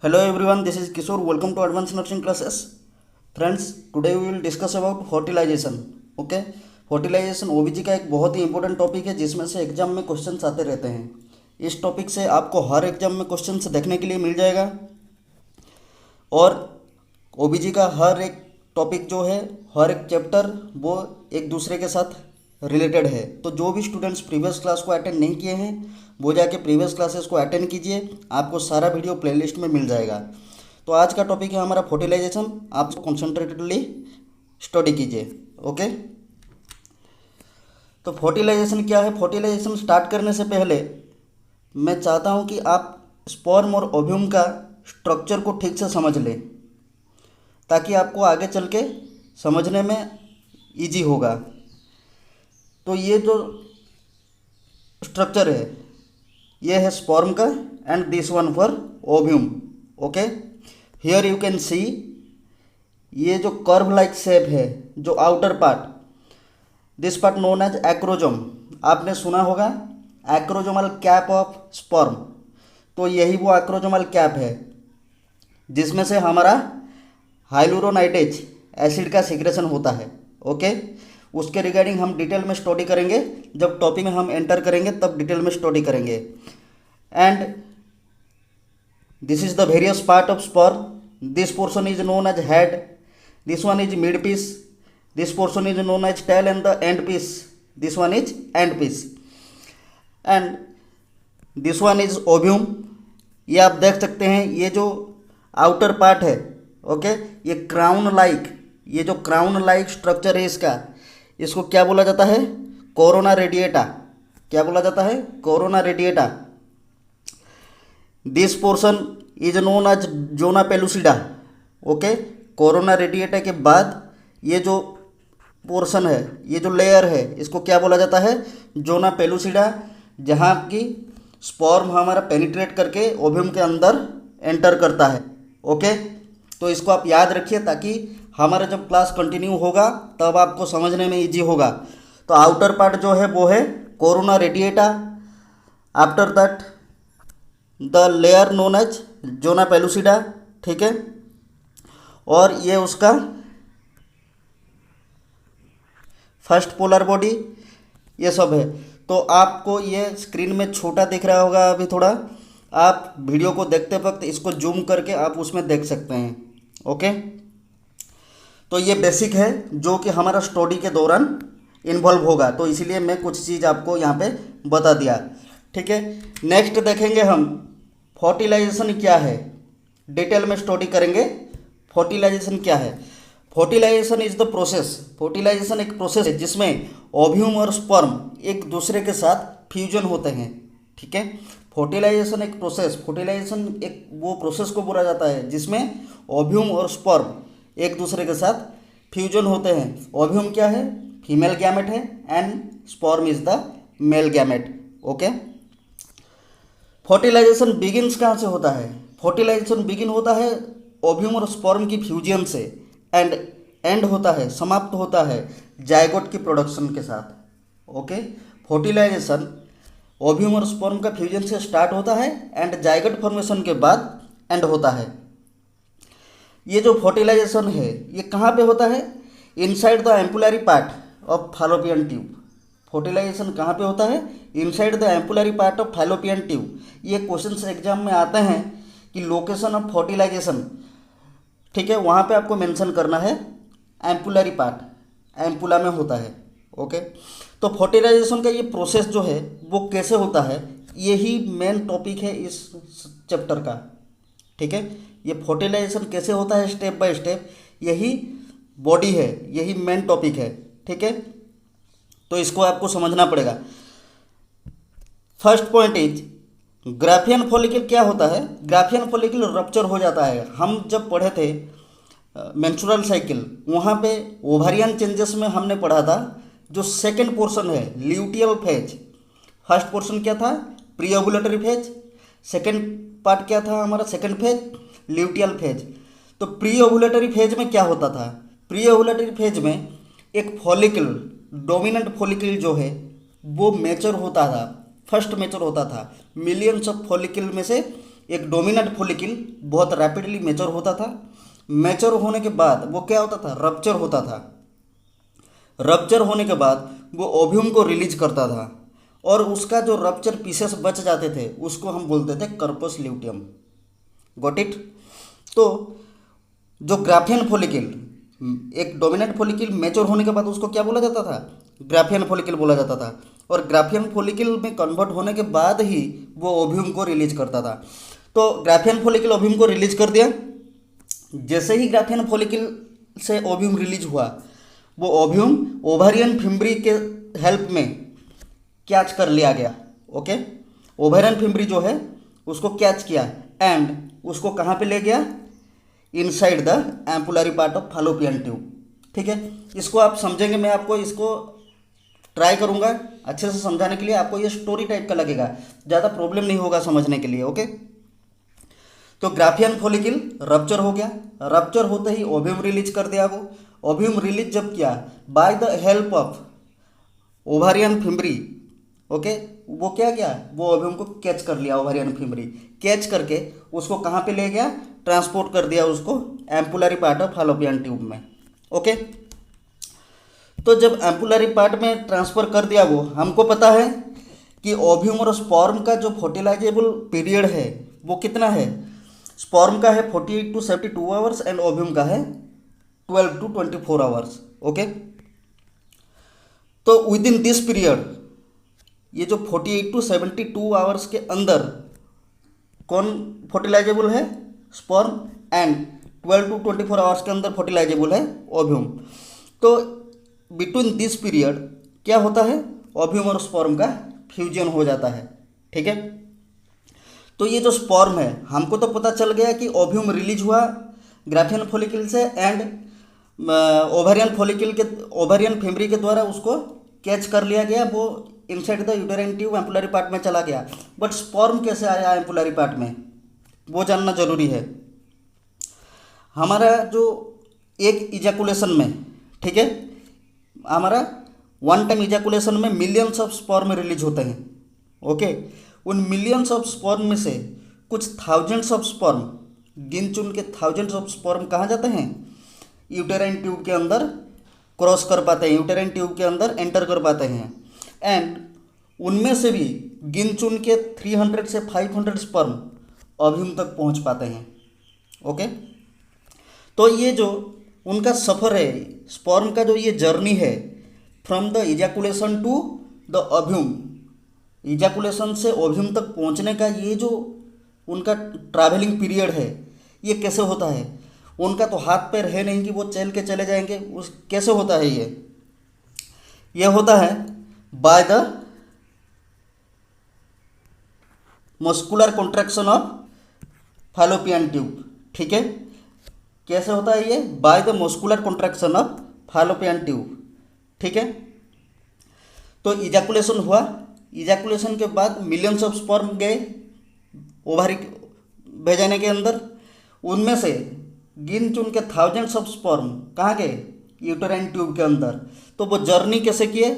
Hello everyone, this is Kishore. Welcome to Advanced Nursing Classes. Friends, today we will discuss about fertilization. Okay, fertilization ओबीजी का एक बहुत ही important topic है जिसमें से exam में questions आते रहते हैं। इस टॉपिक से आपको हर एग्जाम में क्वेश्चंस देखने के लिए मिल जाएगा और ओबीजी का हर एक टॉपिक जो है, हर एक चैप्टर वो एक दूसरे के साथ रिलेटेड है। तो जो भी स्टूडेंट्स प्रीवियस क्लास को अटेंड नहीं किए हैं वो जाके प्रीवियस क्लासेस को अटेंड कीजिए, आपको सारा वीडियो प्लेलिस्ट में मिल जाएगा। तो आज का टॉपिक है हमारा फर्टिलाइजेशन, आप कॉन्सेंट्रेटेडली स्टडी कीजिए। ओके, तो फर्टिलाइजेशन क्या है? फर्टिलाइजेशन स्टार्ट करने से पहले मैं चाहता हूँ कि आप स्पर्म और ओव्यूम का स्ट्रक्चर को ठीक से समझ लें ताकि आपको आगे चल के समझने में इजी होगा। तो ये जो स्ट्रक्चर है ये है स्पर्म का and this one for ovum. Okay, here you can see ये जो कर्व लाइक शेप है, जो outer part, this part known as acrosome. आपने सुना होगा एक्रोजोमल कैप ऑफ स्पर्म, तो यही वो एक्रोजोमल कैप है जिसमें से हमारा हाइलुरोनाइडेज एसिड का सिक्रेशन होता है। ओके, उसके रिगार्डिंग हम डिटेल में स्टडी करेंगे, जब टॉपिक में हम एंटर करेंगे तब डिटेल में स्टडी करेंगे। And this is the various part of sperm, this portion is known as head, this one is mid piece, this portion is known as tail and the end piece, this one is end piece and this one is ovum. ये आप देख सकते हैं, ये जो outer part है, okay, ये crown like, ये जो क्राउन लाइक स्ट्रक्चर है इसको क्या बोला जाता है? Corona radiata. क्या बोला जाता है? Corona radiata. This portion is known as zona pellucida. Okay, corona radiata के बाद ये जो पोर्शन है, ये जो लेयर है, इसको क्या बोला जाता है? जोना पेलुसिडा, जहाँ की स्पर्म हमारा पेनिट्रेट करके ओव्यूम के अंदर एंटर करता है। ओके, तो इसको आप याद रखिए ताकि हमारा जब क्लास कंटिन्यू होगा तब आपको समझने में इजी होगा। तो आउटर पार्ट जो है वो है corona radiata, after that the layer known as zona pellucida. ठीक है, और ये उसका फर्स्ट पोलर बॉडी, ये सब है। तो आपको ये स्क्रीन में छोटा दिख रहा होगा अभी थोड़ा, आप वीडियो को देखते वक्त इसको जूम करके आप उसमें देख सकते हैं। ओके, तो ये बेसिक है जो कि हमारा स्टडी के दौरान इन्वॉल्व होगा, तो इसीलिए मैं कुछ चीज़ आपको यहाँ पे बता दिया। ठीक है, नेक्स्ट देखेंगे हम फर्टिलाइजेशन क्या है, डिटेल में स्टडी करेंगे फर्टिलाइजेशन क्या है। Fertilisation is the process, fertilisation एक प्रोसेस है जिसमें ओव्यूम और स्पर्म एक दूसरे के साथ फ्यूजन होते हैं। ठीक है, फर्टिलाइजेशन एक प्रोसेस, फर्टिलाइजेशन एक वो प्रोसेस को बोला जाता है जिसमें ओव्यूम और स्पर्म एक दूसरे के साथ फ्यूजन होते हैं। ओव्यूम क्या है? फीमेल गैमेट है and sperm is the male gamete. Okay, fertilisation begins कहाँ से होता है? फर्टिलाइजेशन बिगिन होता है ओव्यूम और स्पर्म की फ्यूजन से एंड एंड होता है, समाप्त होता है जायगोट की प्रोडक्शन के साथ। ओके, फर्टिलाइजेशन ओव्यूम और स्पर्म का फ्यूजन से स्टार्ट होता है एंड जायगोट फॉर्मेशन के बाद एंड होता है। ये जो फर्टिलाइजेशन है ये कहाँ पे होता है? Inside the ampullary part of fallopian tube. Fertilisation कहाँ पे होता है? Inside the ampullary part of fallopian tube. ये क्वेश्चंस एग्जाम में आते हैं कि लोकेशन ऑफ फर्टिलाइजेशन, ठीक है, वहाँ पे आपको मेंशन करना है एम्पुलरी पार्ट, एम्पुला में होता है। ओके, तो फर्टिलाइजेशन का ये प्रोसेस जो है वो कैसे होता है, यही मेन टॉपिक है इस चैप्टर का। ठीक है, ये फर्टिलाइजेशन कैसे होता है स्टेप बाय स्टेप, यही बॉडी है, यही मेन टॉपिक है। ठीक है, तो इसको आपको समझना पड़ेगा। First point is Graafian follicle क्या होता है? ग्राफियन फॉलिकल रप्चर हो जाता है। हम जब पढ़े थे मेंस्ट्रुअल साइकिल, वहाँ पे ओवारियन चेंजेस में हमने पढ़ा था जो सेकेंड पोर्शन है ल्यूटियल फेज। फर्स्ट पोर्शन क्या था? Pre ovulatory phase. Second part क्या था हमारा? Second phase luteal phase. तो प्री ओवुलेटरी फेज में क्या होता था? प्री ओवुलेटरी फेज में एक फॉलिकल, डोमिनेंट फॉलिकल जो है वो मैच्योर होता था, फर्स्ट मैच्योर होता था। मिलियंस ऑफ फॉलिकल में से एक डोमिनेंट फॉलिकल बहुत रैपिडली मैच्योर होता था। मैच्योर होने के बाद वो क्या होता था, रप्चर होता था। रप्चर होने के बाद वो ओव्यूम को रिलीज करता था, और उसका जो रप्चर पीसेस बच जाते थे उसको हम बोलते थे कर्पस ल्यूटियम। Got it. तो जो ग्राफियन फॉलिकल, एक डोमिनेंट फॉलिकल मैच्योर होने के बाद उसको क्या बोला जाता था, ग्राफियन फॉलिकल बोला जाता था। और ग्राफियन फॉलिकल में कन्वर्ट होने के बाद ही वो ओव्यूम को रिलीज करता था। तो ग्राफियन फॉलिकल ओव्यूम को रिलीज कर दिया। जैसे ही ग्राफियन फॉलिकल से ओव्यूम रिलीज हुआ, वो ओव्यूम ओवारियन फिम्बरी के हेल्प में कैच कर लिया गया। ओके, ओवारियन फिम्बरी जो है उसको कैच किया एंड उसको कहाँ पे ले गया, inside the ampullary part of fallopian tube. ठीक है, इसको आप समझेंगे, मैं आपको इसको ट्राई करूंगा अच्छे से समझाने के लिए। आपको ये स्टोरी टाइप का लगेगा, ज़्यादा प्रॉब्लम नहीं होगा समझने के लिए। ओके, तो ग्राफियन फॉलिकल रप्चर हो गया। रप्चर होते ही ओव्यूम रिलीज कर दिया। वो ओव्यूम रिलीज जब किया bye the help of ovarian fimbriae, okay, वो क्या किया, वो ओव्यूम को कैच कर लिया। ओवारियन फिम्बरी कैच करके उसको कहाँ पे ले गया, ट्रांसपोर्ट कर दिया उसको ampullary part of fallopian tube में। ओके, तो जब एम्पुलरी पार्ट में ट्रांसफ़र कर दिया, वो हमको पता है कि ओव्यूम और स्पर्म का जो फर्टिलाइजेबल पीरियड है वो कितना है। स्पर्म का है 48 to 72 आवर्स एंड ओव्यूम का है 12 to 24 आवर्स। ओके, तो विद इन दिस पीरियड, ये जो 48 to 72 आवर्स के अंदर कौन फर्टिलाइजेबल है, स्पर्म, एंड 12 to 24 आवर्स के अंदर फर्टिलाइजेबल है ओव्यूम। तो बिटवीन दिस पीरियड क्या होता है, ओव्यूम और स्पर्म का फ्यूजन हो जाता है। ठीक है, तो ये जो स्पर्म है, हमको तो पता चल गया कि ओव्यूम रिलीज हुआ ग्राफियन फॉलिकल से एंड ओवारियन फॉलिकल के, ओवारियन फिम्बरी के द्वारा उसको कैच कर लिया गया, वो inside the uterine tube ampullary part में चला गया। बट स्पर्म कैसे आया एम्पुलरी पार्ट में, वो जानना जरूरी है। हमारा जो एक इजैकुलेशन में, ठीक है, हमारा वन टाइम इजैकुलेशन में मिलियंस ऑफ स्पर्म रिलीज होते हैं। ओके, उन मिलियंस ऑफ स्पर्म में से कुछ थाउजेंड्स ऑफ स्पर्म, गिन चुन के थाउजेंड्स ऑफ स्पर्म कहाँ जाते हैं, यूटेराइन ट्यूब के अंदर क्रॉस कर पाते हैं, यूटेराइन ट्यूब के अंदर एंटर कर पाते हैं। एंड उनमें से भी गिन चुन के 300 से 500 स्पर्म ओव्यूम तक पहुंच पाते हैं। ओके, तो ये जो उनका सफ़र है, स्पर्म का जो ये जर्नी है from the ejaculation to the ovum, ejaculation से ओव्यूम तक पहुंचने का ये जो उनका ट्रैवलिंग पीरियड है, ये कैसे होता है। उनका तो हाथ पैर है नहीं कि वो चल के चले जाएंगे, उस कैसे होता है ये होता है by the muscular contraction of fallopian tube. ठीक है, कैसे होता है ये, by the muscular contraction of fallopian tube. ठीक है, तो इजैकुलेशन हुआ, इजैकुलेशन के बाद मिलियंस ऑफ स्पर्म गए ओवारी भेजाने के अंदर, उनमें से गिन चुन के थाउजेंड्स ऑफ स्पर्म कहाँ गए, यूटेराइन ट्यूब के अंदर। तो वो जर्नी कैसे किए,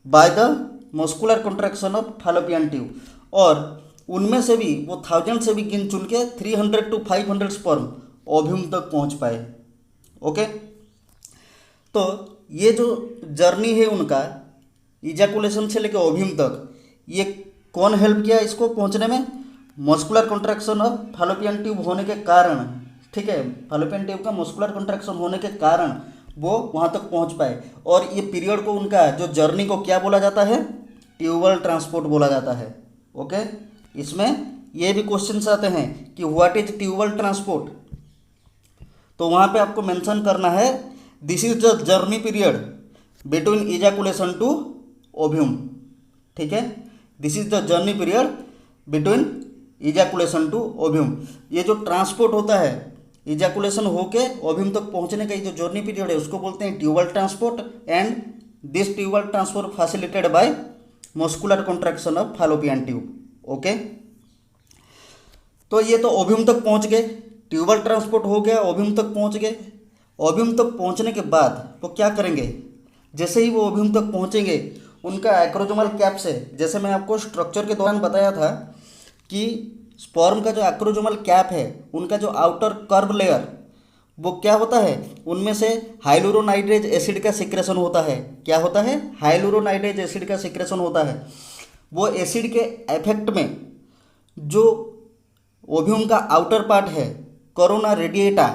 by the muscular contraction of fallopian tube, और उनमें से भी वो थाउजेंड से भी गिन चुन के 300 to 500 स्पर्म ओव्यूम तक पहुंच पाए। ओके, तो ये जो जर्नी है उनका इजैकुलेशन से लेकर ओव्यूम तक, ये कौन हेल्प किया इसको पहुंचने में, muscular contraction of fallopian tube होने के कारण। ठीक है, फैलोपियन ट्यूब का मस्कुलर कॉन्ट्रैक्शन होने के कारण वो वहाँ तक पहुँच पाए। और ये पीरियड को, उनका जो जर्नी को क्या बोला जाता है, ट्यूबल ट्रांसपोर्ट बोला जाता है। ओके, इसमें ये भी क्वेश्चंस आते हैं कि व्हाट इज ट्यूबल ट्रांसपोर्ट, तो वहाँ पे आपको मेंशन करना है this is the journey period between ejaculation to ovum. ठीक है, this is the journey period between ejaculation to ovum. ये जो ट्रांसपोर्ट होता है इजैकुलेशन होके ओव्यूम तक पहुंचने का, ये जो जर्नी पीरियड है उसको बोलते हैं tubal transport. And this tubal transport facilitated by muscular contraction of fallopian tube. Okay, तो ये तो ओव्यूम तक पहुंच गए, ट्यूबल ट्रांसपोर्ट हो गया, ओव्यूम तक पहुंच गए। ओव्यूम तक पहुंचने के बाद वो क्या करेंगे, जैसे ही वो ओव्यूम तक पहुंचेंगे, उनका एक्रोजोमल कैप से, जैसे मैं आपको स्ट्रक्चर के दौरान बताया था कि स्पर्म का जो एक्रोजोमल कैप है, उनका जो आउटर कर्व लेयर, वो क्या होता है, उनमें से हाइलुरोनाइट्रेज एसिड का सिक्रेशन होता है। क्या होता है? हाइलुरोनाइट्रेज एसिड का सिक्रेशन होता है। वो एसिड के इफेक्ट में जो ओव्यूम का आउटर पार्ट है, कोरोना रेडिएटा,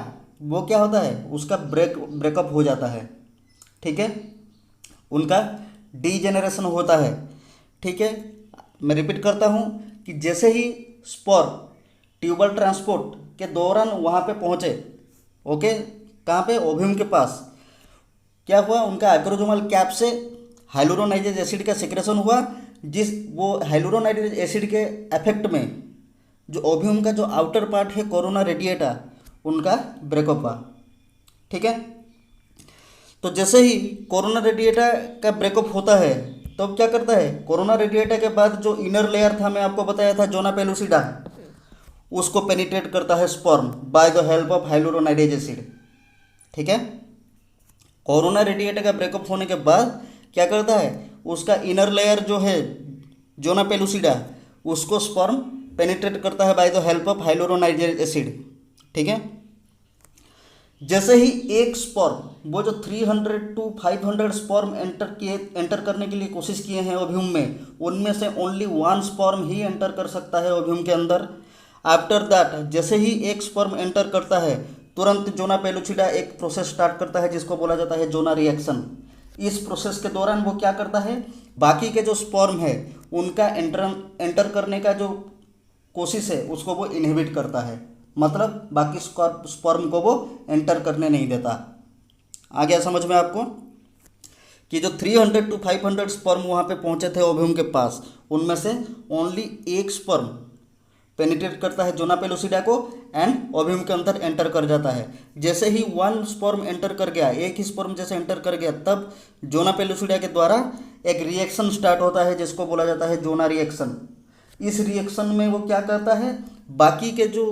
वो क्या होता है, उसका ब्रेकअप हो जाता है। ठीक है, उनका डीजेनरेशन होता है। ठीक है, मैं रिपीट करता हूँ कि जैसे ही स्पर्म ट्यूबल ट्रांसपोर्ट के दौरान वहाँ पे पहुँचे, ओके, कहाँ पे, ओव्यूम के पास, क्या हुआ, उनका एक्रोजोमल कैप से हाइलुरोनाइट्रेज एसिड का सिक्रेशन हुआ, जिस वो हाइलुरोनाइट्रेज एसिड के इफेक्ट में जो ओव्यूम का जो आउटर पार्ट है, कोरोना रेडिएटा, उनका ब्रेकअप हुआ। ठीक है, तो जैसे ही कोरोना रेडिएटा का ब्रेकअप होता है, तो क्या करता है, कोरोना रेडिएटा के बाद जो इनर लेयर था, मैं आपको बताया था, जोना पेलुसिडा, उसको पेनिट्रेट करता है sperm by the help of hyaluronidase acid. ठीक है, कोरोना रेडिएटा का ब्रेकअप होने के बाद क्या करता है, उसका इनर लेयर जो है जोना पेलुसिडा, उसको स्पर्म पेनिट्रेट करता है by the help of hyaluronidase acid. ठीक है, जैसे ही एक स्पर्म, वो जो 300 to 500 स्पर्म एंटर करने के लिए कोशिश किए हैं ओव्यूम में, उनमें से ओनली 1 स्पर्म ही एंटर कर सकता है ओव्यूम के अंदर। आफ्टर दैट, जैसे ही एक स्पर्म एंटर करता है, तुरंत जोना पेलुसिडा एक प्रोसेस स्टार्ट करता है जिसको बोला जाता है जोना रिएक्शन। इस प्रोसेस के दौरान वो क्या करता है, बाकी के जो स्पर्म है उनका एंटर करने का जो कोशिश है उसको वो इनहिबिट करता है, मतलब बाकी स्पर्म को वो एंटर करने नहीं देता। आ गया समझ में आपको कि जो 300 to 500 स्पर्म वहाँ पे पहुँचे थे ओव्यूम के पास, उनमें से ओनली एक स्पर्म पेनिट्रेट करता है जोना पेलुसिडा को एंड ओव्यूम के अंदर एंटर कर जाता है। जैसे ही 1 स्पर्म एंटर कर गया, एक ही स्पर्म जैसे एंटर कर गया, तब जोना पेलुसिडा के द्वारा एक रिएक्शन स्टार्ट होता है जिसको बोला जाता है जोना रिएक्शन। इस रिएक्शन में वो क्या करता है, बाकी के जो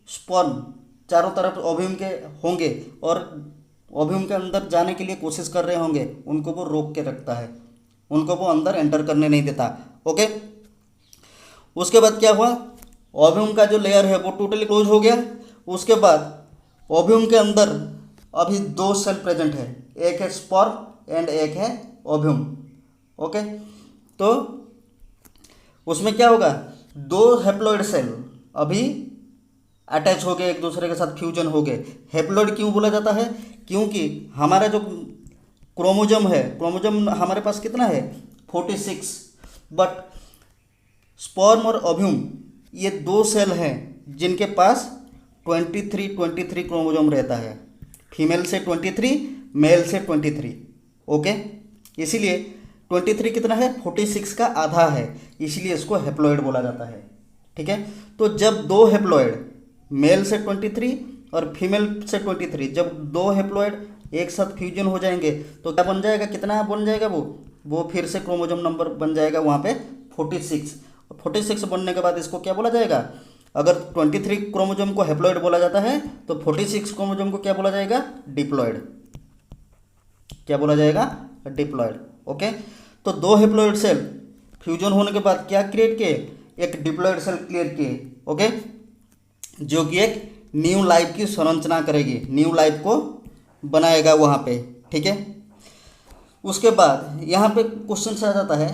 स्पर्म चारों तरफ ओव्यूम के होंगे और ओव्यूम के अंदर जाने के लिए कोशिश कर रहे होंगे, उनको वो रोक के रखता है, उनको वो अंदर एंटर करने नहीं देता। ओके, उसके बाद क्या हुआ, ओव्यूम का जो लेयर है वो टोटली क्लोज हो गया। उसके बाद ओव्यूम के अंदर अभी 2 सेल प्रेजेंट है, एक है स्पर्म एंड एक है ओव्यूम। ओके, तो उसमें क्या होगा, 2 हैप्लॉइड सेल अभी अटैच हो गए, एक दूसरे के साथ फ्यूजन हो गए। हैप्लॉइड क्यों बोला जाता है, क्योंकि हमारा जो क्रोमोजोम है, क्रोमोजोम हमारे पास कितना है, 46, बट स्पर्म और ओव्यूम ये 2 सेल हैं जिनके पास 23 क्रोमोजोम रहता है, फीमेल से 23, मेल से 23। ओके, इसीलिए 23 कितना है, 46 का आधा है, इसलिए इसको हैप्लॉइड बोला जाता है। ठीक है, तो जब 2 हैप्लॉइड, मेल से 23 और फीमेल से 23, जब 2 हैप्लॉइड एक साथ फ्यूजन हो जाएंगे तो क्या बन जाएगा, कितना बन जाएगा, वो फिर से क्रोमोजोम नंबर बन जाएगा वहाँ पे 46। 46 बनने के बाद इसको क्या बोला जाएगा, अगर 23 क्रोमोजोम को हैप्लॉइड बोला जाता है तो 46 क्रोमोजोम को क्या बोला जाएगा, डिप्लॉइड। क्या बोला जाएगा, डिप्लॉइड। ओके, तो 2 हैप्लॉइड सेल फ्यूजन होने के बाद क्या क्रिएट किए, एक डिप्लॉइड सेल क्रिएट किए। ओके, जो कि एक न्यू लाइफ की संरचना करेगी, न्यू लाइफ को बनाएगा वहाँ पे। ठीक है, उसके बाद यहाँ पे क्वेश्चन आ जाता है,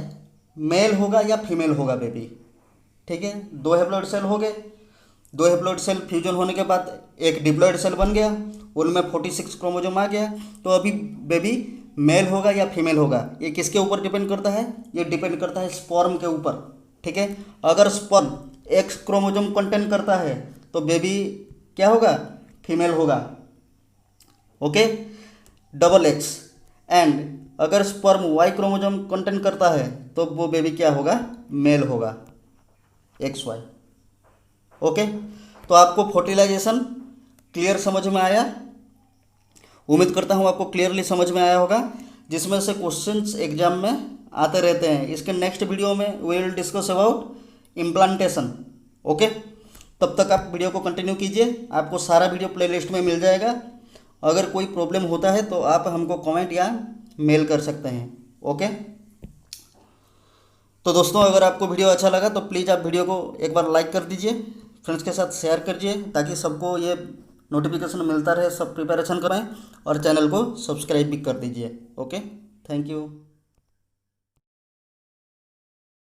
मेल होगा या फीमेल होगा बेबी। ठीक है, 2 हैप्लॉइड सेल हो गए, 2 हैप्लॉइड सेल फ्यूजन होने के बाद एक डिप्लॉइड सेल बन गया, उनमें 46 क्रोमोजोम आ गया, तो अभी बेबी मेल होगा या फीमेल होगा, ये किसके ऊपर डिपेंड करता है, ये डिपेंड करता है स्पर्म के ऊपर। ठीक है, अगर स्पर्म X क्रोमोजोम कंटेन करता है तो बेबी क्या होगा, फीमेल होगा। ओके, XX, एंड अगर स्पर्म Y क्रोमोजोम कंटेन करता है तो वो बेबी क्या होगा, मेल होगा, XY। ओके, तो आपको फर्टिलाइजेशन क्लियर समझ में आया, उम्मीद करता हूँ आपको क्लियरली समझ में आया होगा, जिसमें से क्वेश्चंस एग्जाम में आते रहते हैं। इसके नेक्स्ट वीडियो में we will discuss about implantation. Okay, तब तक आप वीडियो को कंटिन्यू कीजिए, आपको सारा वीडियो प्लेलिस्ट में मिल जाएगा। अगर कोई प्रॉब्लम होता है तो आप हमको कमेंट या मेल कर सकते हैं। ओके, तो दोस्तों अगर आपको वीडियो अच्छा लगा तो प्लीज़ आप वीडियो को एक बार लाइक कर दीजिए। फ्रेंड्स के साथ शेयर कीजिए ताकि सबको ये नोटिफिकेशन मिलता रहे, सब प्रिपरेशन करें, और चैनल को सब्सक्राइब भी कर दीजिए। Okay, thank you.